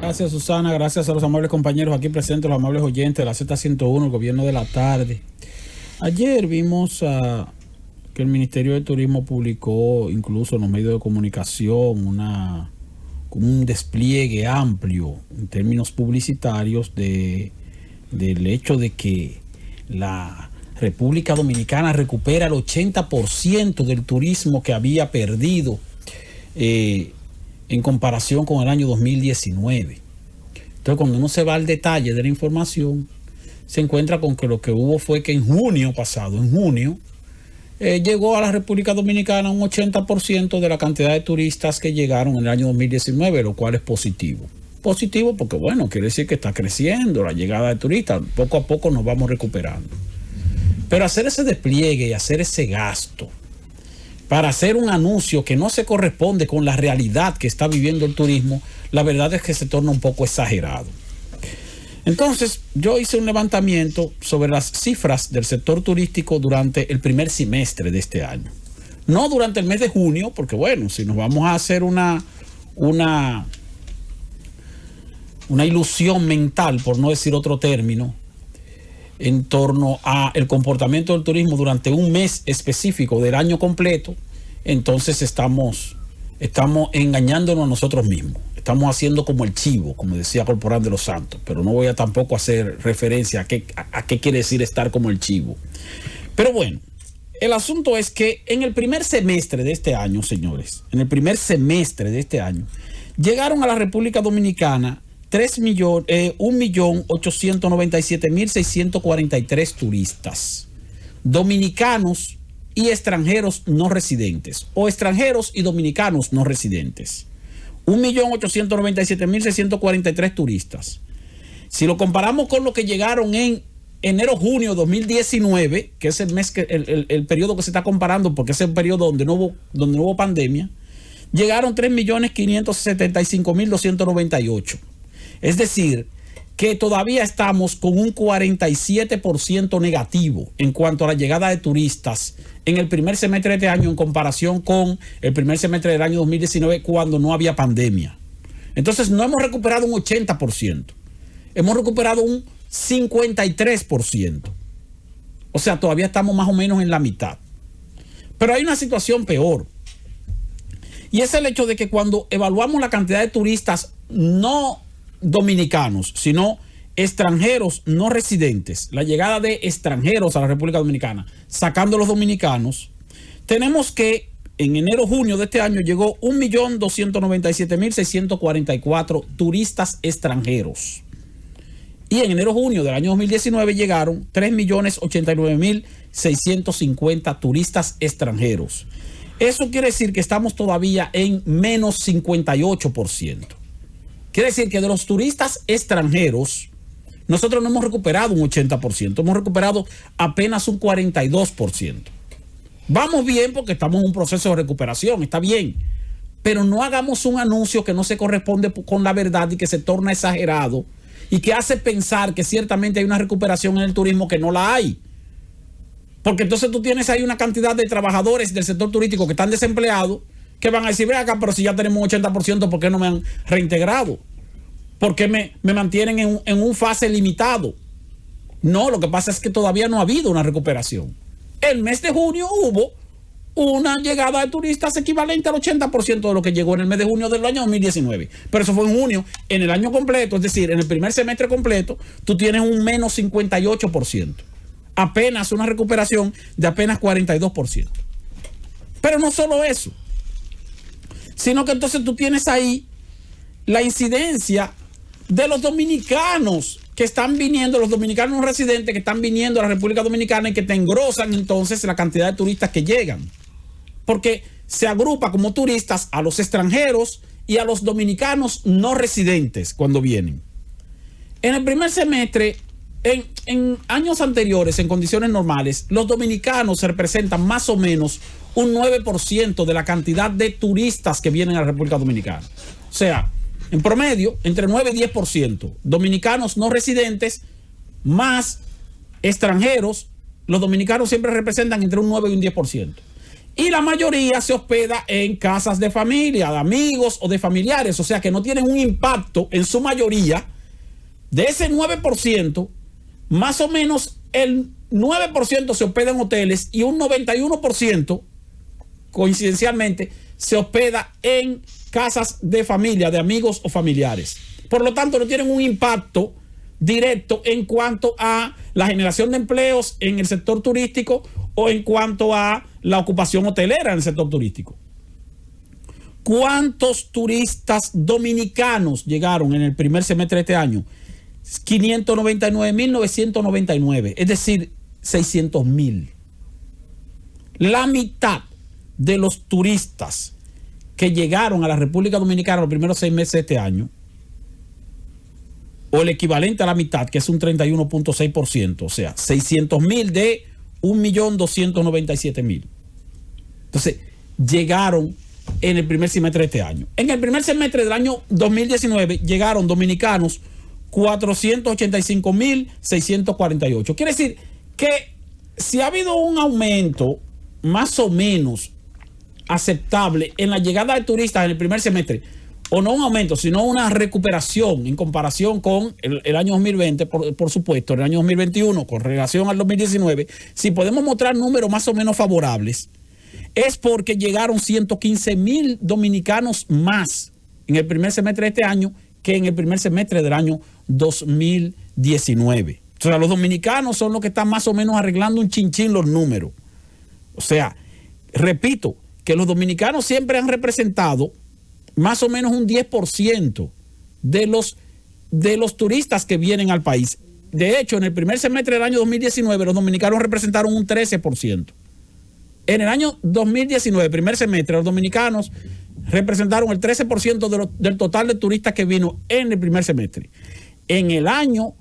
Gracias, Susana. Gracias a los amables compañeros aquí presentes, los amables oyentes de la Z101, el gobierno de la tarde. Ayer vimos que el Ministerio de Turismo publicó, incluso en los medios de comunicación, un despliegue amplio en términos publicitarios del hecho de que la República Dominicana recupera el 80% del turismo que había perdido en comparación con el año 2019. Entonces, cuando uno se va al detalle de la información, se encuentra con que lo que hubo fue que en junio pasado, llegó a la República Dominicana un 80% de la cantidad de turistas que llegaron en el año 2019, lo cual es positivo. Positivo porque, bueno, quiere decir que está creciendo la llegada de turistas. Poco a poco nos vamos recuperando. Pero hacer ese despliegue y hacer ese gasto para hacer un anuncio que no se corresponde con la realidad que está viviendo el turismo, la verdad es que se torna un poco exagerado. Entonces, yo hice un levantamiento sobre las cifras del sector turístico durante el primer semestre de este año. No durante el mes de junio, porque bueno, si nos vamos a hacer una ilusión mental, por no decir otro término, en torno a el comportamiento del turismo durante un mes específico del año completo, entonces estamos engañándonos a nosotros mismos. Estamos haciendo como el chivo, como decía Corporán de los Santos, pero no voy a tampoco hacer referencia a qué quiere decir estar como el chivo. Pero bueno, el asunto es que en el primer semestre de este año, señores, llegaron a la República Dominicana 1.897.643 turistas, dominicanos y extranjeros no residentes, o extranjeros y dominicanos no residentes. 1.897.643 turistas. Si lo comparamos con lo que llegaron en enero-junio 2019, que es el mes el periodo que se está comparando, porque es el periodo donde no hubo pandemia, llegaron 3.575.298. Es decir, que todavía estamos con un 47% negativo en cuanto a la llegada de turistas en el primer semestre de este año en comparación con el primer semestre del año 2019, cuando no había pandemia. Entonces no hemos recuperado un 80%, hemos recuperado un 53%. O sea, todavía estamos más o menos en la mitad. Pero hay una situación peor. Y es el hecho de que cuando evaluamos la cantidad de turistas no dominicanos, sino extranjeros no residentes, la llegada de extranjeros a la República Dominicana, sacando los dominicanos, tenemos que en enero-junio de este año llegó 1.297.644 turistas extranjeros. Y en enero-junio del año 2019 llegaron 3.089.650 turistas extranjeros. Eso quiere decir que estamos todavía en menos 58%. Quiere decir que de los turistas extranjeros, nosotros no hemos recuperado un 80%, hemos recuperado apenas un 42%. Vamos bien porque estamos en un proceso de recuperación, está bien, pero no hagamos un anuncio que no se corresponde con la verdad y que se torna exagerado y que hace pensar que ciertamente hay una recuperación en el turismo que no la hay. Porque entonces tú tienes ahí una cantidad de trabajadores del sector turístico que están desempleados, que van a decir, ve acá, pero si ya tenemos un 80%, ¿por qué no me han reintegrado? ¿Por qué me mantienen en un fase limitado? No, lo que pasa es que todavía no ha habido una recuperación. El mes de junio hubo una llegada de turistas equivalente al 80% de lo que llegó en el mes de junio del año 2019. Pero eso fue en junio. En el año completo, es decir, en el primer semestre completo, tú tienes un menos 58%. Apenas una recuperación de apenas 42%. Pero no solo eso, sino que entonces tú tienes ahí la incidencia de los dominicanos que están viniendo, los dominicanos residentes que están viniendo a la República Dominicana y que te engrosan entonces la cantidad de turistas que llegan. Porque se agrupa como turistas a los extranjeros y a los dominicanos no residentes cuando vienen. En el primer semestre, en años anteriores, en condiciones normales, los dominicanos representan más o menos un 9% de la cantidad de turistas que vienen a la República Dominicana. O sea, en promedio, entre 9 y 10%. Dominicanos no residentes más extranjeros, los dominicanos siempre representan entre un 9 y un 10%. Y la mayoría se hospeda en casas de familia, de amigos o de familiares. O sea que no tienen un impacto en su mayoría. De ese 9%, más o menos el 9% se hospeda en hoteles y un 91%, coincidencialmente, se hospeda en casas de familia, de amigos o familiares. Por lo tanto, no tienen un impacto directo en cuanto a la generación de empleos en el sector turístico o en cuanto a la ocupación hotelera en el sector turístico. ¿Cuántos turistas dominicanos llegaron en el primer semestre de este año? 599.999, es decir, 600.000. La mitad de los turistas que llegaron a la República Dominicana los primeros 6 meses de este año, o el equivalente a la mitad, que es un 31.6%, o sea, 600.000 de 1.297.000. Entonces, llegaron en el primer semestre de este año. En el primer semestre del año 2019 llegaron dominicanos 485.648. Quiere decir que si ha habido un aumento más o menos aceptable en la llegada de turistas en el primer semestre, o no un aumento, sino una recuperación en comparación con el año 2020, por supuesto, el año 2021, con relación al 2019, si podemos mostrar números más o menos favorables, es porque llegaron 115.000 dominicanos más en el primer semestre de este año que en el primer semestre del año 2019. O sea, los dominicanos son los que están más o menos arreglando un chinchín los números. O sea, repito, que los dominicanos siempre han representado más o menos un 10% de los turistas que vienen al país. De hecho, en el primer semestre del año 2019, los dominicanos representaron un 13%. En el año 2019, primer semestre, los dominicanos representaron el 13% del total de turistas que vino en el primer semestre. En el año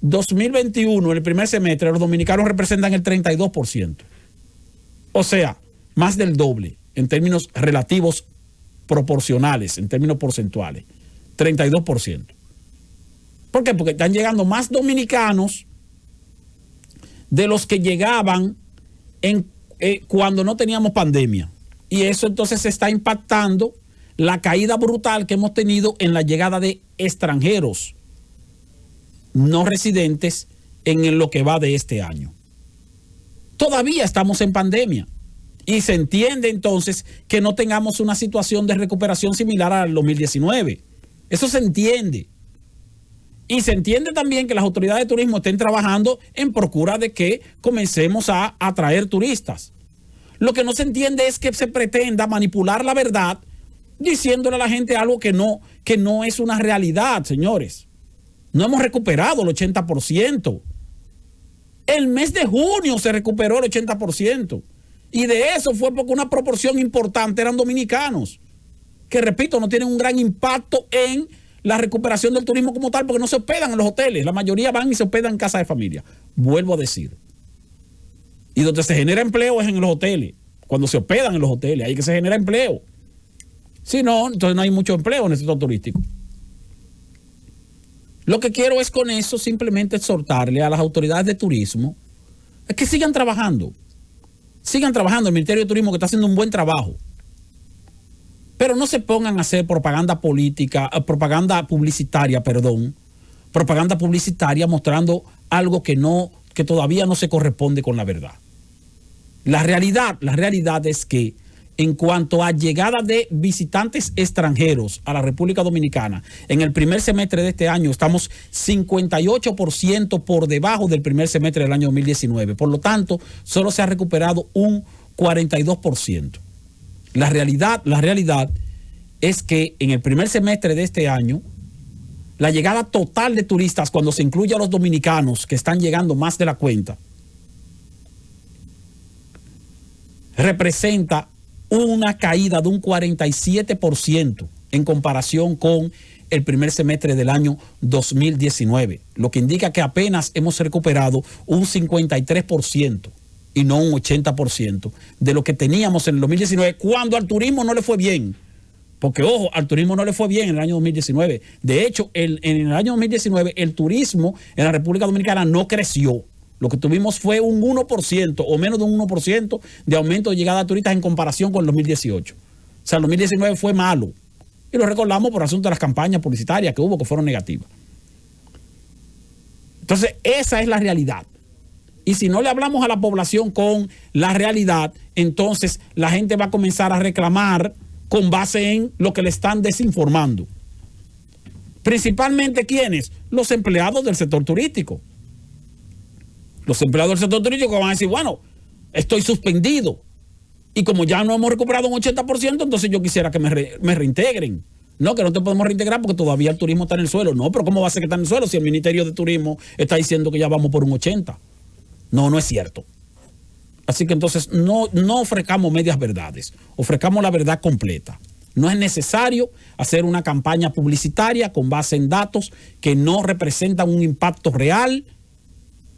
2021, en el primer semestre, los dominicanos representan el 32%. O sea, más del doble en términos relativos proporcionales, en términos porcentuales. 32%. ¿Por qué? Porque están llegando más dominicanos de los que llegaban cuando no teníamos pandemia. Y eso entonces está impactando la caída brutal que hemos tenido en la llegada de extranjeros no residentes en lo que va de este año. Todavía estamos en pandemia y se entiende entonces que no tengamos una situación de recuperación similar al 2019. Eso se entiende. Y se entiende también que las autoridades de turismo estén trabajando en procura de que comencemos a atraer turistas. Lo que no se entiende es que se pretenda manipular la verdad diciéndole a la gente algo que no es una realidad, señores. No hemos recuperado el 80%. El mes de junio se recuperó el 80%. Y de eso fue porque una proporción importante eran dominicanos, que repito, no tienen un gran impacto en la recuperación del turismo como tal, porque no se hospedan en los hoteles. La mayoría van y se hospedan en casas de familia. Vuelvo a decir. Y donde se genera empleo es en los hoteles. Cuando se hospedan en los hoteles, ahí que se genera empleo. Si no, entonces no hay mucho empleo en el sector turístico. Lo que quiero es con eso simplemente exhortarle a las autoridades de turismo a que sigan trabajando. Sigan trabajando. El Ministerio de Turismo que está haciendo un buen trabajo. Pero no se pongan a hacer propaganda propaganda publicitaria mostrando algo que todavía no se corresponde con la verdad. La realidad es que en cuanto a llegada de visitantes extranjeros a la República Dominicana, en el primer semestre de este año estamos 58% por debajo del primer semestre del año 2019. Por lo tanto, solo se ha recuperado un 42%. La realidad es que en el primer semestre de este año, la llegada total de turistas, cuando se incluye a los dominicanos que están llegando más de la cuenta, representa una caída de un 47% en comparación con el primer semestre del año 2019, lo que indica que apenas hemos recuperado un 53% y no un 80% de lo que teníamos en el 2019, cuando al turismo no le fue bien. Porque, ojo, al turismo no le fue bien en el año 2019. De hecho, en el año 2019 el turismo en la República Dominicana no creció. Lo que tuvimos fue un 1% o menos de un 1% de aumento de llegada de turistas en comparación con el 2018. O sea, el 2019 fue malo. Y lo recordamos por asunto de las campañas publicitarias que hubo, que fueron negativas. Entonces, esa es la realidad. Y si no le hablamos a la población con la realidad, entonces la gente va a comenzar a reclamar con base en lo que le están desinformando. Principalmente, ¿quiénes? Los empleados del sector turístico. Los empleados del sector turístico van a decir, bueno, estoy suspendido. Y como ya no hemos recuperado un 80%, entonces yo quisiera que me reintegren. No, que no te podemos reintegrar porque todavía el turismo está en el suelo. No, pero ¿cómo va a ser que está en el suelo si el Ministerio de Turismo está diciendo que ya vamos por un 80%? No, no es cierto. Así que entonces no ofrezcamos medias verdades, ofrezcamos la verdad completa. No es necesario hacer una campaña publicitaria con base en datos que no representan un impacto real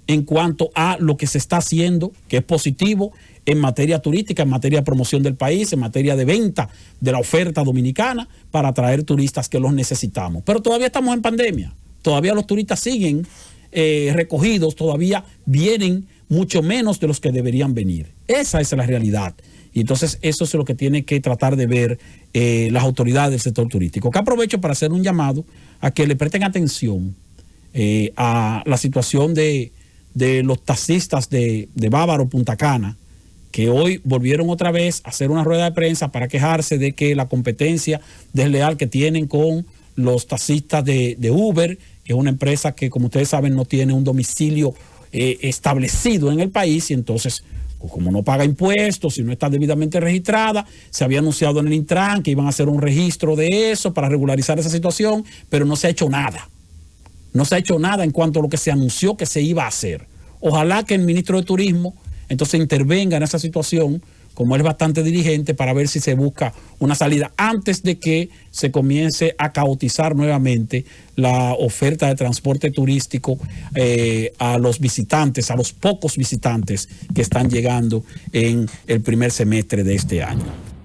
en cuanto a lo que se está haciendo, que es positivo en materia turística, en materia de promoción del país, en materia de venta de la oferta dominicana para atraer turistas que los necesitamos. Pero todavía estamos en pandemia, todavía los turistas siguen recogidos, todavía vienen mucho menos de los que deberían venir. Esa es la realidad. Y entonces eso es lo que tiene que tratar de ver las autoridades del sector turístico. Que aprovecho para hacer un llamado a que le presten atención a la situación de los taxistas de Bávaro, Punta Cana, que hoy volvieron otra vez a hacer una rueda de prensa para quejarse de que la competencia desleal que tienen con los taxistas de Uber, que es una empresa que, como ustedes saben, no tiene un domicilio establecido en el país, y entonces, como no paga impuestos y no está debidamente registrada, se había anunciado en el Intran que iban a hacer un registro de eso para regularizar esa situación, pero no se ha hecho nada. No se ha hecho nada en cuanto a lo que se anunció que se iba a hacer. Ojalá que el ministro de Turismo entonces intervenga en esa situación, como él es bastante diligente, para ver si se busca una salida antes de que se comience a caotizar nuevamente la oferta de transporte turístico a los visitantes, a los pocos visitantes que están llegando en el primer semestre de este año.